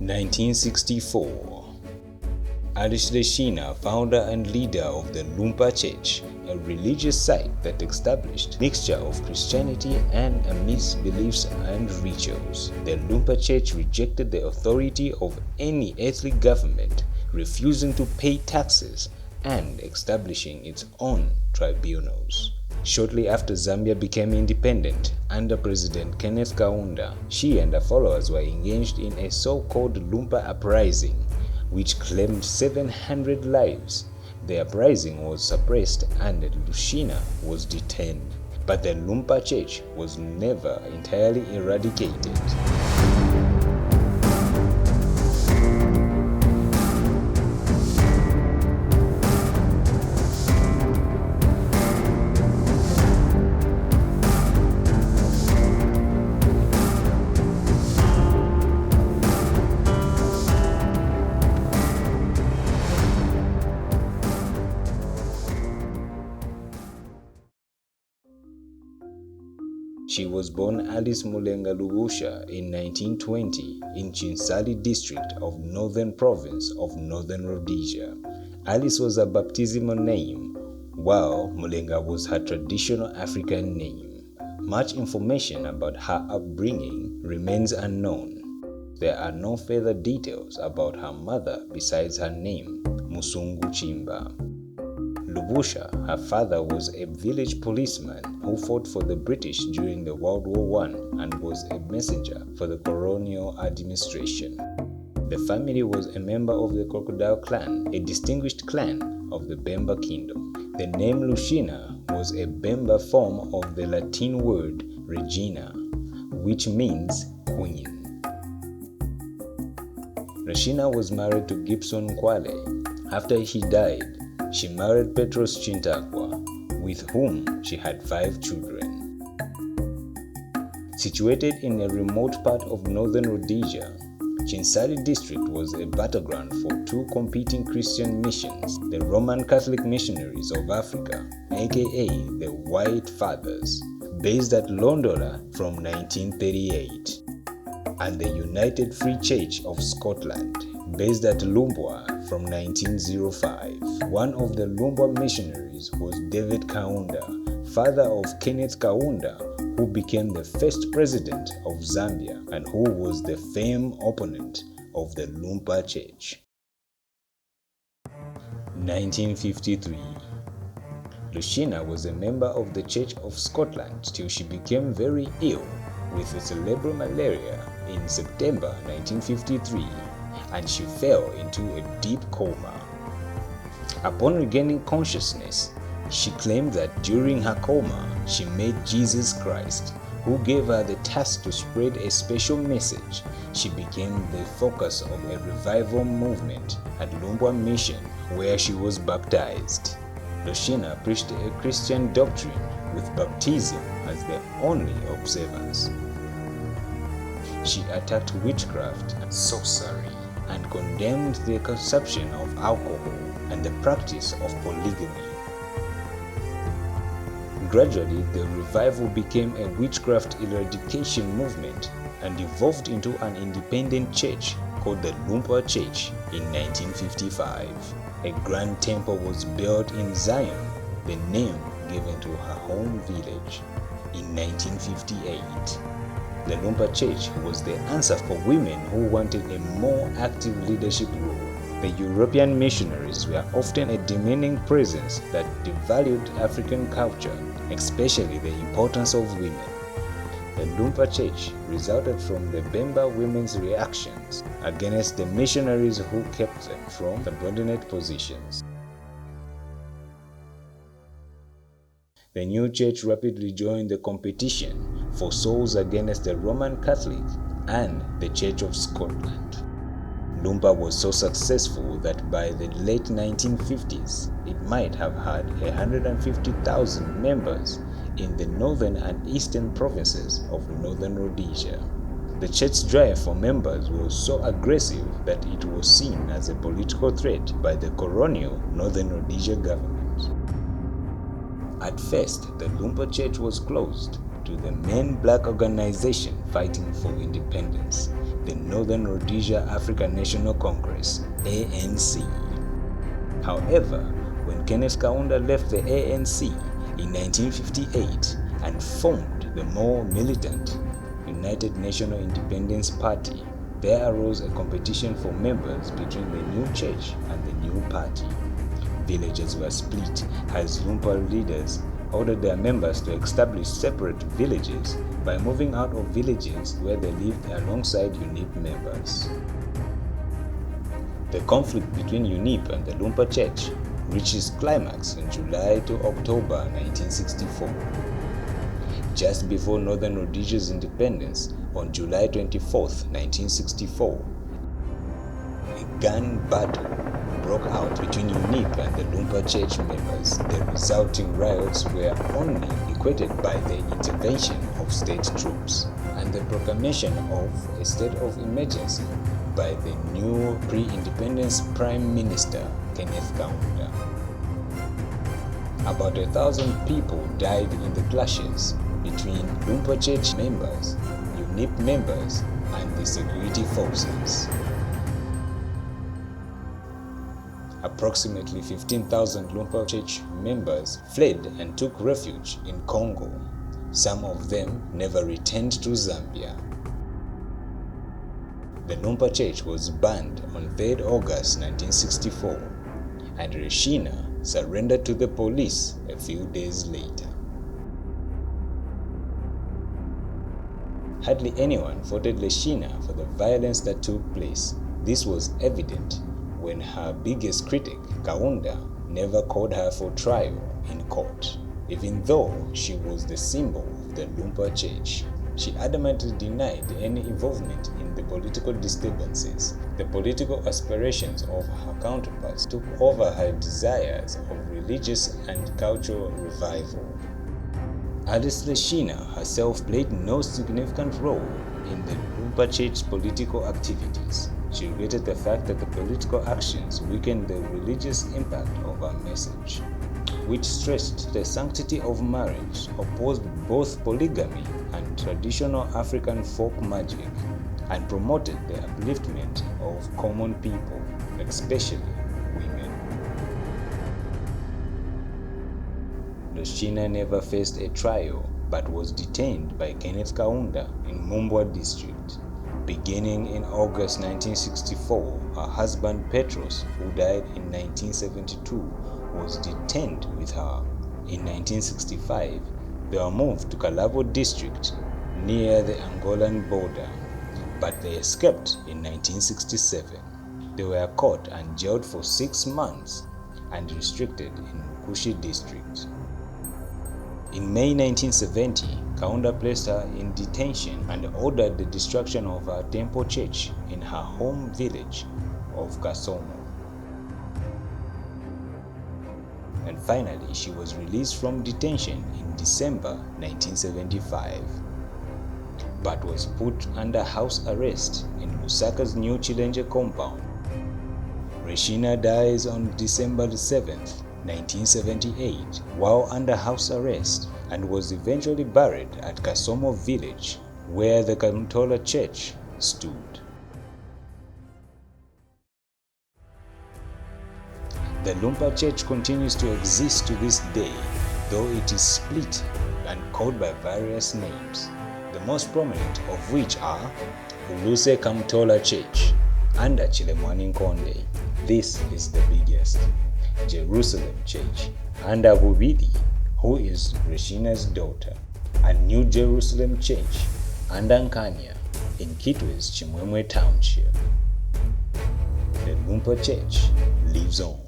1964. Leshina, founder and leader of the Lumpa Church, a religious site that established a mixture of Christianity and mixed beliefs and rituals. The Lumpa Church rejected the authority of any earthly government, refusing to pay taxes and establishing its own tribunals. Shortly after Zambia became independent under President Kenneth Kaunda, she and her followers were engaged in a so-called Lumpa uprising, which claimed 700 lives. The uprising was suppressed and Leshina was detained, but the Lumpa Church was never entirely eradicated. She was born Alice Mulenga Lubusha in 1920 in Chinsali district of Northern Province of Northern Rhodesia. Alice was a baptismal name, while Mulenga was her traditional African name. Much information about her upbringing remains unknown. There are no further details about her mother besides her name, Musungu Chimba. Lubusha, her father, was a village policeman who fought for the British during the World War I and was a messenger for the colonial administration. The family was a member of the Crocodile clan, a distinguished clan of the Bemba kingdom. The name Leshina was a Bemba form of the Latin word Regina, which means queen. Leshina was married to Gibson Nkwale. After he died, she married Petros Chintakwa, with whom she had 5 children. Situated in a remote part of northern Rhodesia, Chinsali district was a battleground for 2 competing Christian missions, the Roman Catholic Missionaries of Africa, aka the White Fathers, based at Londola from 1938, and the United Free Church of Scotland, based at Lumpa from 1905. One of the Lumpa missionaries was David Kaunda, father of Kenneth Kaunda, who became the first president of Zambia and who was the famed opponent of the Lumpa Church. 1953. Leshina was a member of the Church of Scotland till she became very ill with cerebral malaria in September 1953, and she fell into a deep coma. Upon regaining consciousness, she claimed that during her coma, she met Jesus Christ, who gave her the task to spread a special message. She became the focus of a revival movement at Lumpa Mission, where she was baptized. Leshina preached a Christian doctrine with baptism as the only observance. She attacked witchcraft and sorcery and condemned the consumption of alcohol and the practice of polygamy. Gradually, the revival became a witchcraft eradication movement and evolved into an independent church called the Lumpa Church in 1955. A grand temple was built in Zion, the name given to her home village, in 1958. The Lumpa Church was the answer for women who wanted a more active leadership role. The European missionaries were often a demeaning presence that devalued African culture, especially the importance of women. The Lumpa Church resulted from the Bemba women's reactions against the missionaries who kept them from subordinate positions. The new church rapidly joined the competition for souls against the Roman Catholic and the Church of Scotland. Lumpa was so successful that by the late 1950s, it might have had 150,000 members in the northern and eastern provinces of northern Rhodesia. The church's drive for members was so aggressive that it was seen as a political threat by the colonial Northern Rhodesia government. At first, the Lumpa Church was closed to the main black organization fighting for independence, the Northern Rhodesia African National Congress, ANC. However, when Kenneth Kaunda left the ANC in 1958 and formed the more militant United National Independence Party, there arose a competition for members between the new church and the new party. Villages were split as Lumpa leaders ordered their members to establish separate villages by moving out of villages where they lived alongside UNIP members. The conflict between UNIP and the Lumpa Church reaches climax in July to October 1964. Just before Northern Rhodesia's independence, on July 24, 1964, a gun battle broke out between UNIP and the Lumpa Church members. The resulting riots were only equated by the intervention of state troops and the proclamation of a state of emergency by the new pre-independence Prime Minister, Kenneth Kaunda. About 1,000 people died in the clashes between Lumpa Church members, UNIP members, and the security forces. Approximately 15,000 Lumpa Church members fled and took refuge in Congo. Some of them never returned to Zambia. The Lumpa Church was burned on 3rd August 1964, and Leshina surrendered to the police a few days later. Hardly anyone faulted Leshina for the violence that took place. This was evident when her biggest critic, Kaunda, never called her for trial in court. Even though she was the symbol of the Lumpa Church, she adamantly denied any involvement in the political disturbances. The political aspirations of her counterparts took over her desires of religious and cultural revival. Alice Leshina herself played no significant role in the Lumpa Church's political activities. She regretted the fact that the political actions weakened the religious impact of her message, which stressed the sanctity of marriage, opposed both polygamy and traditional African folk magic, and promoted the upliftment of common people, especially women. Leshina never faced a trial but was detained by Kenneth Kaunda in Mumbwa district. Beginning in August 1964, her husband Petros, who died in 1972, was detained with her. In 1965, they were moved to Kalabo district near the Angolan border, but they escaped in 1967. They were caught and jailed for 6 months and restricted in Mukushi district. In May 1970, Kaunda placed her in detention and ordered the destruction of her temple church in her home village of Kasomo. And finally, she was released from detention in December 1975, but was put under house arrest in Lusaka's New Chilenje compound. Leshina dies on December 7, 1978, while under house arrest, and was eventually buried at Kasomo village, where the Kamtola Church stood. The Lumpa Church continues to exist to this day, though it is split and called by various names, the most prominent of which are Uluse Kamtola Church under Chilemwani Nkonde. This is the biggest. Jerusalem Church under Bubidi, who is Leshina's daughter, and New Jerusalem Church under Nkanya in Kitwe's Chimwemwe Township. The Lumpa Church lives on.